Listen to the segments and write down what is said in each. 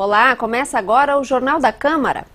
Olá, começa agora o Jornal da Câmara.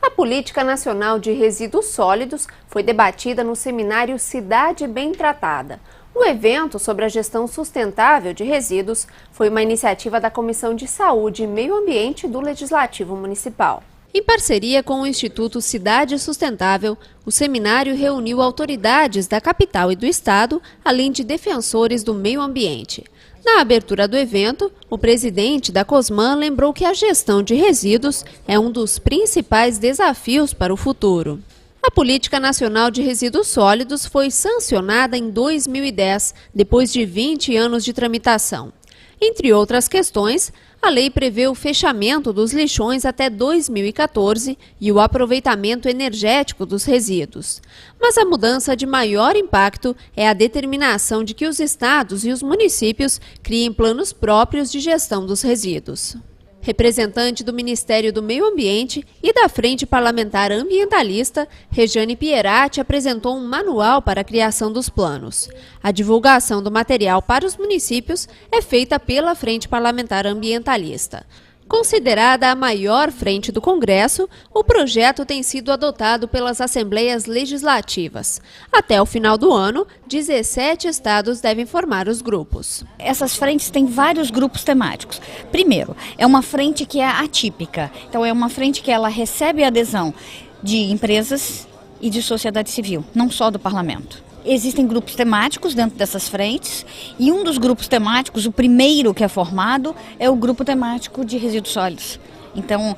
A Política Nacional de Resíduos Sólidos foi debatida no seminário Cidade Bem Tratada. O evento sobre a gestão sustentável de resíduos foi uma iniciativa da Comissão de Saúde e Meio Ambiente do Legislativo Municipal. Em parceria com o Instituto Cidade Sustentável, o seminário reuniu autoridades da capital e do estado, além de defensores do meio ambiente. Na abertura do evento, o presidente da Cosman lembrou que a gestão de resíduos é um dos principais desafios para o futuro. A Política Nacional de Resíduos Sólidos foi sancionada em 2010, depois de 20 anos de tramitação. Entre outras questões, a lei prevê o fechamento dos lixões até 2014 e o aproveitamento energético dos resíduos. Mas a mudança de maior impacto é a determinação de que os estados e os municípios criem planos próprios de gestão dos resíduos. Representante do Ministério do Meio Ambiente e da Frente Parlamentar Ambientalista, Rejane Pierati apresentou um manual para a criação dos planos. A divulgação do material para os municípios é feita pela Frente Parlamentar Ambientalista. Considerada a maior frente do Congresso, o projeto tem sido adotado pelas Assembleias Legislativas. Até o final do ano, 17 estados devem formar os grupos. Essas frentes têm vários grupos temáticos. Primeiro, é uma frente que é atípica. Então, é uma frente que ela recebe a adesão de empresas e de sociedade civil, não só do parlamento. Existem grupos temáticos dentro dessas frentes e um dos grupos temáticos, o primeiro que é formado, é o grupo temático de resíduos sólidos. Então,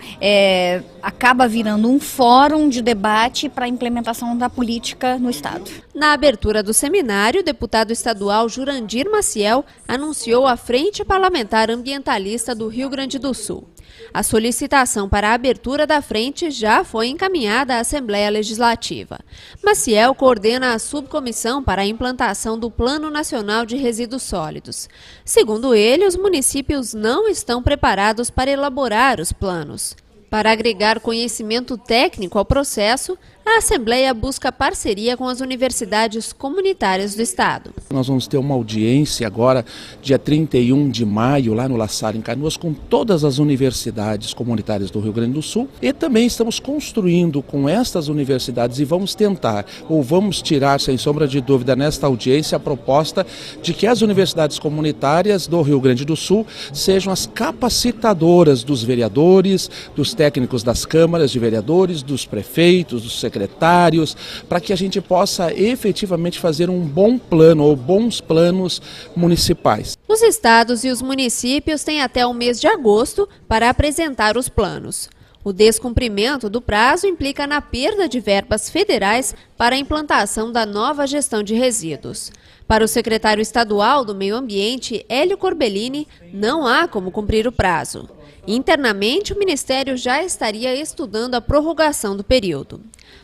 acaba virando um fórum de debate para a implementação da política no Estado. Na abertura do seminário, o deputado estadual Jurandir Maciel anunciou a Frente Parlamentar Ambientalista do Rio Grande do Sul. A solicitação para a abertura da frente já foi encaminhada à Assembleia Legislativa. Maciel coordena a subcomissão para a implantação do Plano Nacional de Resíduos Sólidos. Segundo ele, os municípios não estão preparados para elaborar os planos. Para agregar conhecimento técnico ao processo, a Assembleia busca parceria com as universidades comunitárias do Estado. Nós vamos ter uma audiência agora, dia 31 de maio, lá no La Salle, em Canoas, com todas as universidades comunitárias do Rio Grande do Sul. E também estamos construindo com estas universidades e vamos tentar, ou vamos tirar, sem sombra de dúvida, nesta audiência, a proposta de que as universidades comunitárias do Rio Grande do Sul sejam as capacitadoras dos vereadores, dos técnicos das câmaras de vereadores, dos prefeitos, dos secretários, para que a gente possa efetivamente fazer um bom plano ou bons planos municipais. Os estados e os municípios têm até o mês de agosto para apresentar os planos. O descumprimento do prazo implica na perda de verbas federais para a implantação da nova gestão de resíduos. Para o secretário estadual do Meio Ambiente, Hélio Corbellini, não há como cumprir o prazo. Internamente, o Ministério já estaria estudando a prorrogação do período.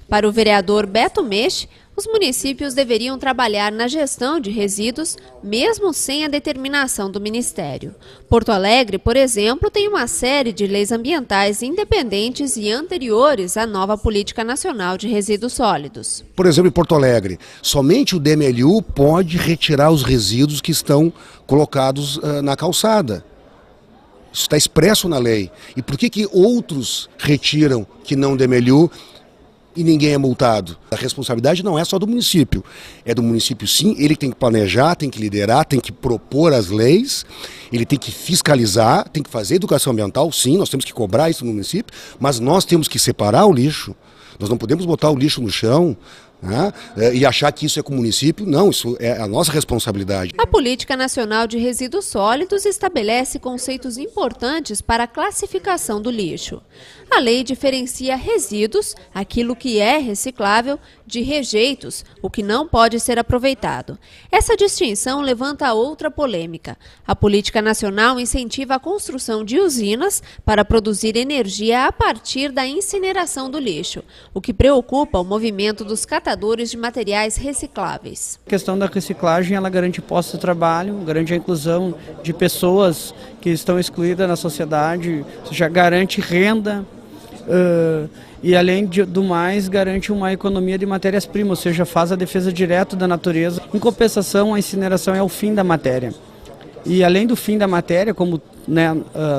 Para o vereador Beto Meche, os municípios deveriam trabalhar na gestão de resíduos, mesmo sem a determinação do Ministério. Porto Alegre, por exemplo, tem uma série de leis ambientais independentes e anteriores à nova Política Nacional de Resíduos Sólidos. Por exemplo, em Porto Alegre, somente o DMLU pode retirar os resíduos que estão colocados na calçada. Isso está expresso na lei. E por que outros retiram que não o DMLU e ninguém é multado? A responsabilidade não é só do município. É do município, sim. Ele tem que planejar, tem que liderar, tem que propor as leis, ele tem que fiscalizar, tem que fazer educação ambiental, sim, nós temos que cobrar isso no município, mas nós temos que separar o lixo. Nós não podemos botar o lixo no chão, né, e achar que isso é com o município. Não, isso é a nossa responsabilidade. A Política Nacional de Resíduos Sólidos estabelece conceitos importantes para a classificação do lixo. A lei diferencia resíduos, aquilo que é reciclável, de rejeitos, o que não pode ser aproveitado. Essa distinção levanta outra polêmica. A Política Nacional incentiva a construção de usinas para produzir energia a partir da incineração do lixo, o que preocupa o movimento dos catadores de materiais recicláveis. A questão da reciclagem, ela garante postos de trabalho, garante a inclusão de pessoas que estão excluídas na sociedade, ou seja, garante renda. E além do mais, garante uma economia de matérias-primas, ou seja, faz a defesa direta da natureza. Em compensação, a incineração é o fim da matéria. E além do fim da matéria, como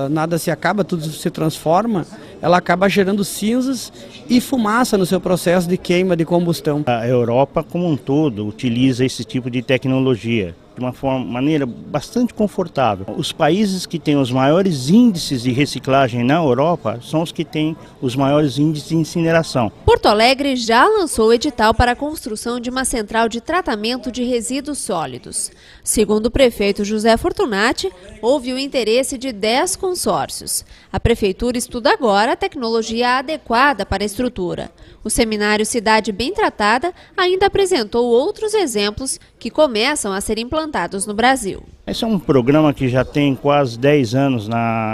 nada se acaba, tudo se transforma, ela acaba gerando cinzas e fumaça no seu processo de queima, de combustão. A Europa como um todo utiliza esse tipo de tecnologia de uma maneira bastante confortável. Os países que têm os maiores índices de reciclagem na Europa são os que têm os maiores índices de incineração. Porto Alegre já lançou o edital para a construção de uma central de tratamento de resíduos sólidos. Segundo o prefeito José Fortunati, houve o interesse de 10 consórcios. A prefeitura estuda agora a tecnologia adequada para a estrutura. O seminário Cidade Bem Tratada ainda apresentou outros exemplos que começam a ser implantados no Brasil. Esse é um programa que já tem quase 10 anos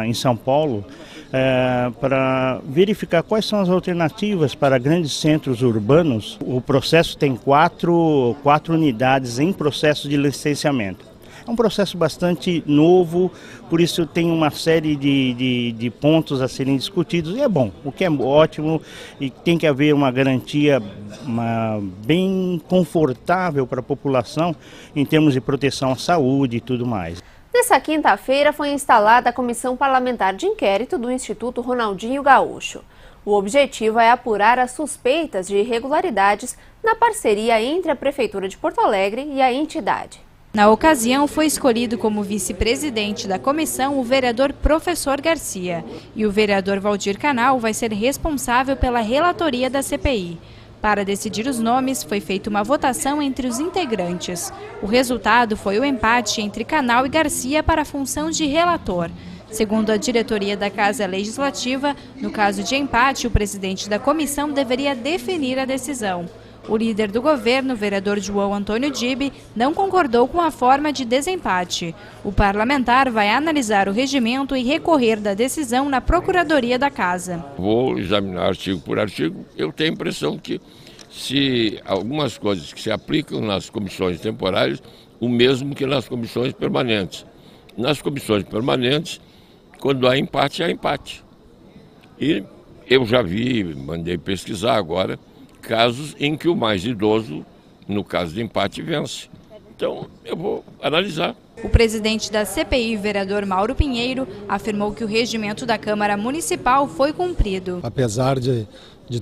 em São Paulo, para verificar quais são as alternativas para grandes centros urbanos. O processo tem quatro unidades em processo de licenciamento. É um processo bastante novo, por isso tem uma série de pontos a serem discutidos. E é bom, o que é ótimo, e tem que haver uma garantia bem confortável para a população em termos de proteção à saúde e tudo mais. Nessa quinta-feira foi instalada a Comissão Parlamentar de Inquérito do Instituto Ronaldinho Gaúcho. O objetivo é apurar as suspeitas de irregularidades na parceria entre a Prefeitura de Porto Alegre e a entidade. Na ocasião, foi escolhido como vice-presidente da comissão o vereador Professor Garcia. E o vereador Valdir Canal vai ser responsável pela relatoria da CPI. Para decidir os nomes, foi feita uma votação entre os integrantes. O resultado foi o empate entre Canal e Garcia para a função de relator. Segundo a diretoria da Casa Legislativa, no caso de empate, o presidente da comissão deveria definir a decisão. O líder do governo, o vereador João Antônio Dibe, não concordou com a forma de desempate. O parlamentar vai analisar o regimento e recorrer da decisão na Procuradoria da Casa. Vou examinar artigo por artigo. Eu tenho a impressão que se algumas coisas que se aplicam nas comissões temporárias, o mesmo que nas comissões permanentes. Nas comissões permanentes, quando há empate, há empate. E eu já vi, mandei pesquisar agora, casos em que o mais idoso, no caso de empate, vence. Então, eu vou analisar. O presidente da CPI, vereador Mauro Pinheiro, afirmou que o regimento da Câmara Municipal foi cumprido. Apesar de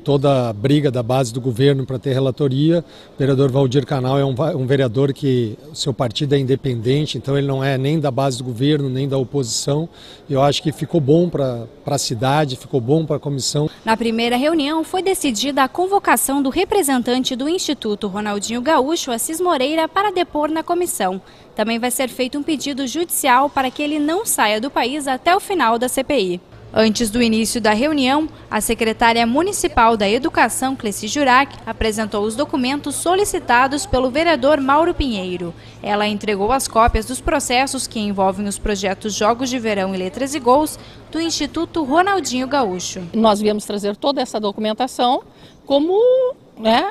toda a briga da base do governo para ter relatoria, o vereador Valdir Canal é um vereador que o seu partido é independente, então ele não é nem da base do governo, nem da oposição. Eu acho que ficou bom para a cidade, ficou bom para a comissão. Na primeira reunião foi decidida a convocação do representante do Instituto Ronaldinho Gaúcho, Assis Moreira, para depor na comissão. Também vai ser feito um pedido judicial para que ele não saia do país até o final da CPI. Antes do início da reunião, a secretária municipal da Educação, Cleci Jurac, apresentou os documentos solicitados pelo vereador Mauro Pinheiro. Ela entregou as cópias dos processos que envolvem os projetos Jogos de Verão e Letras e Gols do Instituto Ronaldinho Gaúcho. Nós viemos trazer toda essa documentação como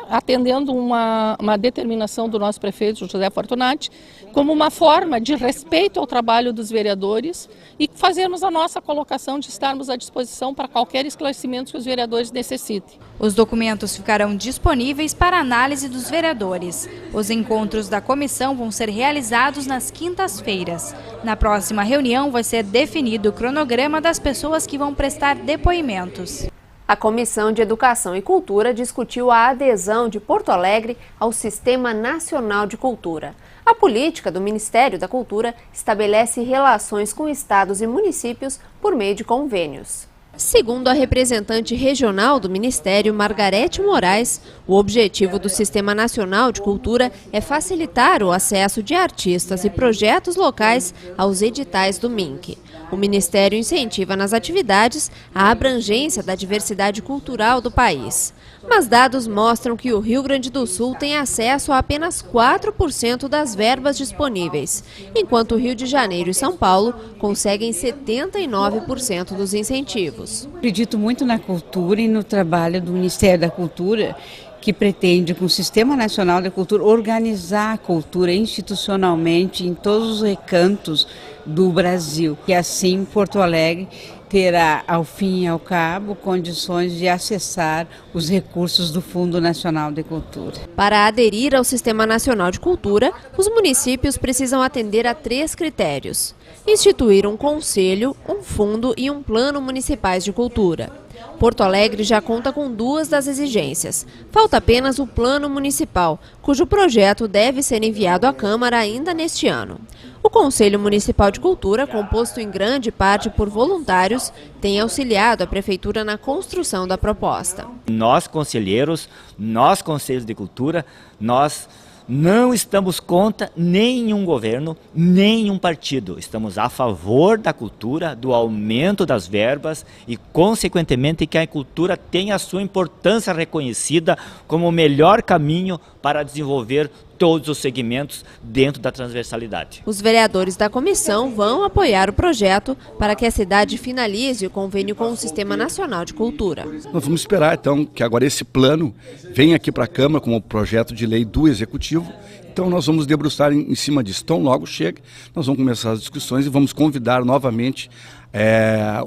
atendendo uma determinação do nosso prefeito José Fortunati, como uma forma de respeito ao trabalho dos vereadores e fazermos a nossa colocação de estarmos à disposição para qualquer esclarecimento que os vereadores necessitem. Os documentos ficarão disponíveis para análise dos vereadores. Os encontros da comissão vão ser realizados nas quintas-feiras. Na próxima reunião vai ser definido o cronograma das pessoas que vão prestar depoimentos. A Comissão de Educação e Cultura discutiu a adesão de Porto Alegre ao Sistema Nacional de Cultura. A política do Ministério da Cultura estabelece relações com estados e municípios por meio de convênios. Segundo a representante regional do Ministério, Margarete Moraes, o objetivo do Sistema Nacional de Cultura é facilitar o acesso de artistas e projetos locais aos editais do MINC. O Ministério incentiva nas atividades a abrangência da diversidade cultural do país. Mas dados mostram que o Rio Grande do Sul tem acesso a apenas 4% das verbas disponíveis, enquanto o Rio de Janeiro e São Paulo conseguem 79% dos incentivos. Acredito muito na cultura e no trabalho do Ministério da Cultura, que pretende, com o Sistema Nacional de Cultura, organizar a cultura institucionalmente em todos os recantos do Brasil. E assim, Porto Alegre terá, ao fim e ao cabo, condições de acessar os recursos do Fundo Nacional de Cultura. Para aderir ao Sistema Nacional de Cultura, os municípios precisam atender a 3 critérios: instituir um conselho, um fundo e um plano municipais de cultura. Porto Alegre já conta com 2 das exigências. Falta apenas o plano municipal, cujo projeto deve ser enviado à Câmara ainda neste ano. O Conselho Municipal de Cultura, composto em grande parte por voluntários, tem auxiliado a Prefeitura na construção da proposta. Nós, conselheiros, nós, conselhos de cultura, nós não estamos contra nenhum governo, nenhum partido. Estamos a favor da cultura, do aumento das verbas e, consequentemente, que a cultura tenha a sua importância reconhecida como o melhor caminho para desenvolver todos os segmentos dentro da transversalidade. Os vereadores da comissão vão apoiar o projeto para que a cidade finalize o convênio com o Sistema Nacional de Cultura. Nós vamos esperar, então, que agora esse plano venha aqui para a Câmara como projeto de lei do Executivo. Então nós vamos debruçar em cima disso. Então logo chega, nós vamos começar as discussões e vamos convidar novamente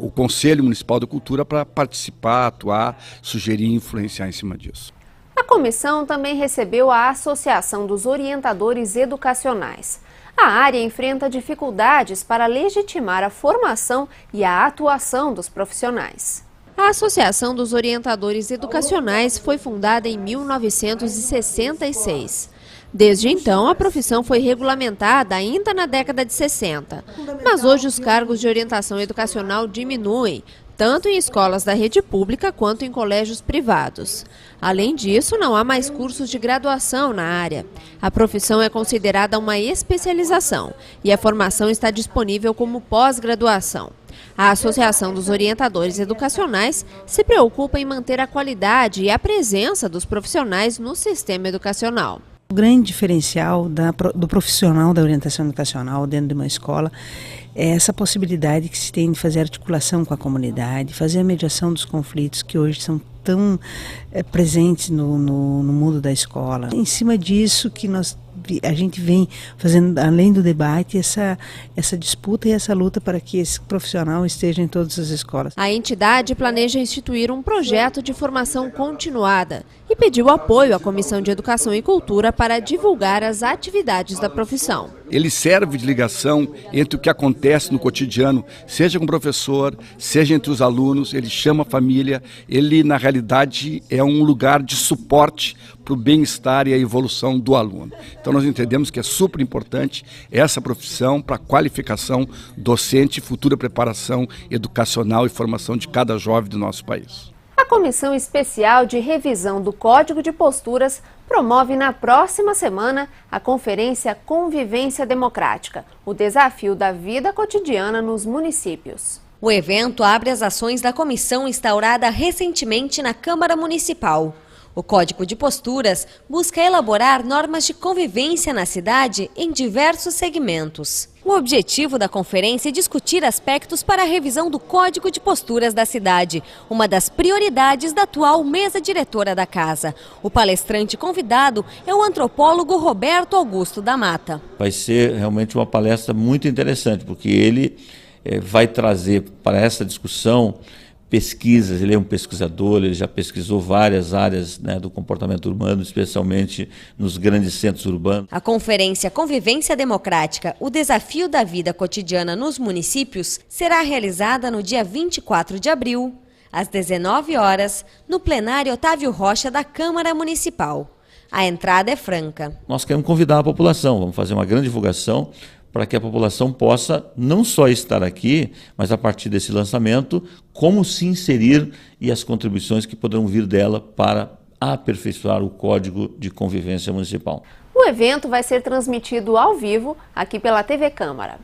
o Conselho Municipal de Cultura para participar, atuar, sugerir e influenciar em cima disso. A comissão também recebeu a Associação dos Orientadores Educacionais. A área enfrenta dificuldades para legitimar a formação e a atuação dos profissionais. A Associação dos Orientadores Educacionais foi fundada em 1966. Desde então, a profissão foi regulamentada ainda na década de 60. Mas hoje os cargos de orientação educacional diminuem, tanto em escolas da rede pública quanto em colégios privados. Além disso, não há mais cursos de graduação na área. A profissão é considerada uma especialização e a formação está disponível como pós-graduação. A Associação dos Orientadores Educacionais se preocupa em manter a qualidade e a presença dos profissionais no sistema educacional. O grande diferencial do profissional da orientação educacional dentro de uma escola é essa possibilidade que se tem de fazer articulação com a comunidade, fazer a mediação dos conflitos que hoje são tão presentes no mundo da escola. Em cima disso que a gente vem fazendo, além do debate, essa disputa e essa luta para que esse profissional esteja em todas as escolas. A entidade planeja instituir um projeto de formação continuada e pediu apoio à Comissão de Educação e Cultura para divulgar as atividades da profissão. Ele serve de ligação entre o que acontece no cotidiano, seja com o professor, seja entre os alunos, ele chama a família, ele na realidade é um lugar de suporte para o bem-estar e a evolução do aluno. Então nós entendemos que é super importante essa profissão para a qualificação docente e futura preparação educacional e formação de cada jovem do nosso país. A Comissão Especial de Revisão do Código de Posturas promove na próxima semana a Conferência Convivência Democrática, o desafio da vida cotidiana nos municípios. O evento abre as ações da comissão instaurada recentemente na Câmara Municipal. O Código de Posturas busca elaborar normas de convivência na cidade em diversos segmentos. O objetivo da conferência é discutir aspectos para a revisão do Código de Posturas da cidade, uma das prioridades da atual mesa diretora da casa. O palestrante convidado é o antropólogo Roberto Augusto da Mata. Vai ser realmente uma palestra muito interessante, porque ele vai trazer para essa discussão pesquisas, ele é um pesquisador, ele já pesquisou várias áreas do comportamento urbano, especialmente nos grandes centros urbanos. A conferência Convivência Democrática, o desafio da vida cotidiana nos municípios, será realizada no dia 24 de abril, às 19 horas, no plenário Otávio Rocha da Câmara Municipal. A entrada é franca. Nós queremos convidar a população, vamos fazer uma grande divulgação, para que a população possa não só estar aqui, mas a partir desse lançamento, como se inserir e as contribuições que poderão vir dela para aperfeiçoar o Código de Convivência Municipal. O evento vai ser transmitido ao vivo aqui pela TV Câmara.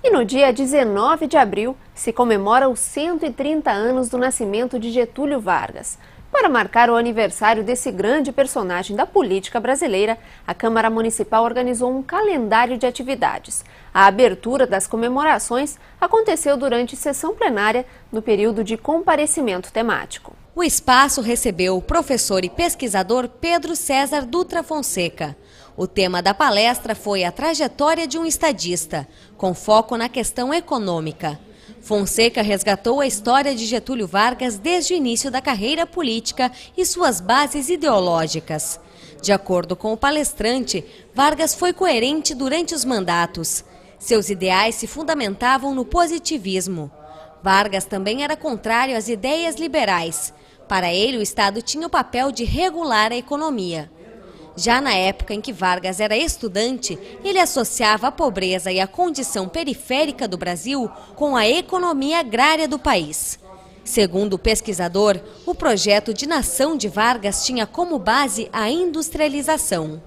E no dia 19 de abril se comemora os 130 anos do nascimento de Getúlio Vargas. Para marcar o aniversário desse grande personagem da política brasileira, a Câmara Municipal organizou um calendário de atividades. A abertura das comemorações aconteceu durante sessão plenária no período de comparecimento temático. O O espaço recebeu o professor e pesquisador Pedro César Dutra Fonseca. O tema da palestra foi a trajetória de um estadista, com foco na questão econômica. Fonseca resgatou a história de Getúlio Vargas desde o início da carreira política e suas bases ideológicas. De acordo com o palestrante, Vargas foi coerente durante os mandatos. Seus ideais se fundamentavam no positivismo. Vargas também era contrário às ideias liberais. Para ele, o Estado tinha o papel de regular a economia. Já na época em que Vargas era estudante, ele associava a pobreza e a condição periférica do Brasil com a economia agrária do país. Segundo o pesquisador, o projeto de nação de Vargas tinha como base a industrialização.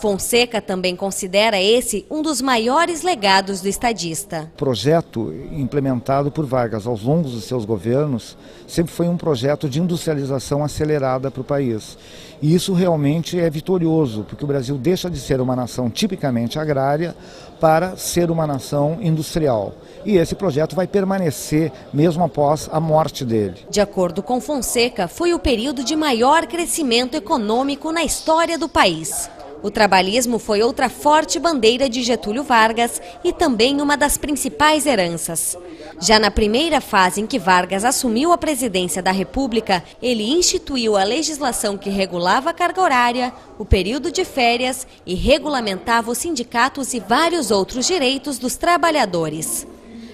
Fonseca também considera esse um dos maiores legados do estadista. O projeto implementado por Vargas ao longo dos seus governos sempre foi um projeto de industrialização acelerada para o país. E isso realmente é vitorioso, porque o Brasil deixa de ser uma nação tipicamente agrária para ser uma nação industrial. E esse projeto vai permanecer mesmo após a morte dele. De acordo com Fonseca, foi o período de maior crescimento econômico na história do país. O trabalhismo foi outra forte bandeira de Getúlio Vargas e também uma das principais heranças. Já na primeira fase em que Vargas assumiu a presidência da República, ele instituiu a legislação que regulava a carga horária, o período de férias e regulamentava os sindicatos e vários outros direitos dos trabalhadores.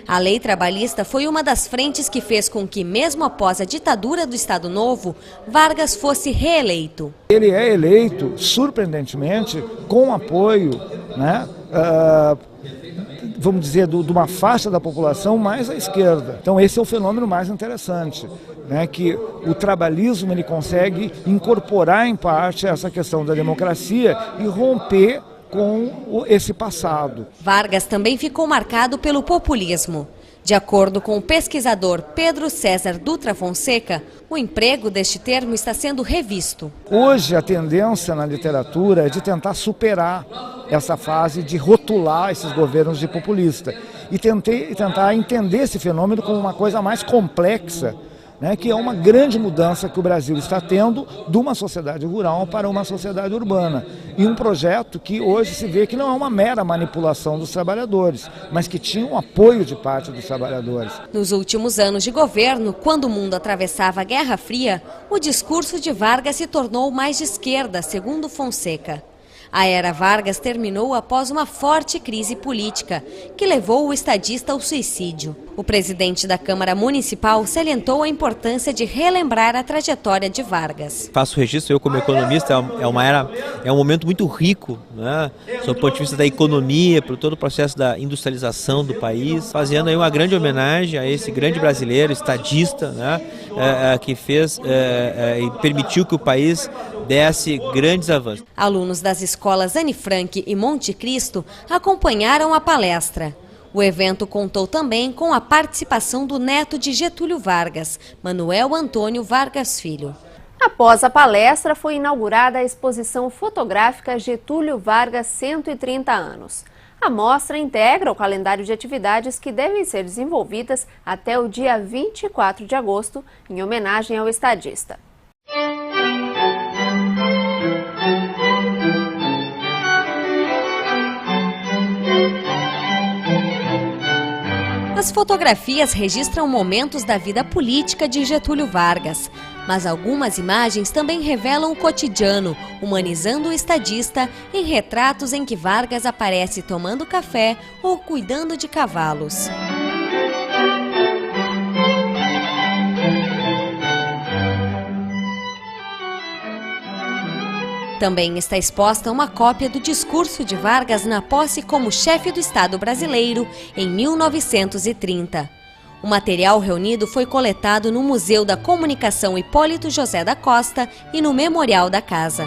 A lei trabalhista foi uma das frentes que fez com que, mesmo após a ditadura do Estado Novo, Vargas fosse reeleito. Ele é eleito, surpreendentemente, com apoio, vamos dizer, de uma faixa da população mais à esquerda. Então esse é o fenômeno mais interessante, que o trabalhismo ele consegue incorporar em parte essa questão da democracia e romper com esse passado. Vargas também ficou marcado pelo populismo. De acordo com o pesquisador Pedro César Dutra Fonseca, o emprego deste termo está sendo revisto. Hoje a tendência na literatura é de tentar superar essa fase de rotular esses governos de populista e tentar entender esse fenômeno como uma coisa mais complexa, que é uma grande mudança que o Brasil está tendo de uma sociedade rural para uma sociedade urbana. E um projeto que hoje se vê que não é uma mera manipulação dos trabalhadores, mas que tinha um apoio de parte dos trabalhadores. Nos últimos anos de governo, quando o mundo atravessava a Guerra Fria, o discurso de Vargas se tornou mais de esquerda, segundo Fonseca. A era Vargas terminou após uma forte crise política, que levou o estadista ao suicídio. O presidente da Câmara Municipal salientou a importância de relembrar a trajetória de Vargas. Faço registro, eu como economista, é um momento muito rico, sob o ponto de vista da economia, por todo o processo da industrialização do país, fazendo aí uma grande homenagem a esse grande brasileiro, estadista, que fez e permitiu que o país desse grandes avanços. Alunos das escolas Anne Frank e Monte Cristo acompanharam a palestra. O evento contou também com a participação do neto de Getúlio Vargas, Manuel Antônio Vargas Filho. Após a palestra, foi inaugurada a exposição fotográfica Getúlio Vargas 130 anos. A mostra integra o calendário de atividades que devem ser desenvolvidas até o dia 24 de agosto, em homenagem ao estadista. As fotografias registram momentos da vida política de Getúlio Vargas, mas algumas imagens também revelam o cotidiano, humanizando o estadista em retratos em que Vargas aparece tomando café ou cuidando de cavalos. Também está exposta uma cópia do discurso de Vargas na posse como chefe do Estado brasileiro em 1930. O material reunido foi coletado no Museu da Comunicação Hipólito José da Costa e no Memorial da Casa.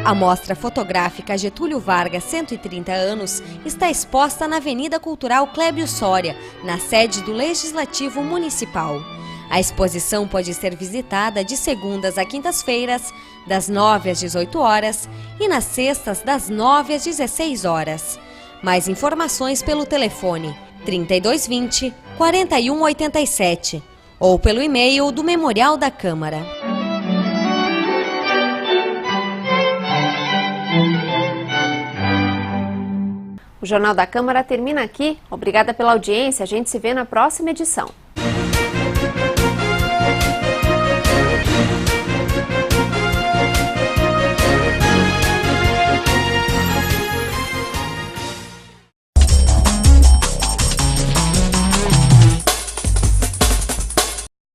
A mostra fotográfica Getúlio Vargas 130 anos está exposta na Avenida Cultural Clébio Soria, na sede do Legislativo Municipal. A exposição pode ser visitada de segundas a quintas-feiras, das 9 às 18 horas e nas sextas, das 9 às 16 horas. Mais informações pelo telefone 3220 4187 ou pelo e-mail do Memorial da Câmara. O Jornal da Câmara termina aqui. Obrigada pela audiência. A gente se vê na próxima edição.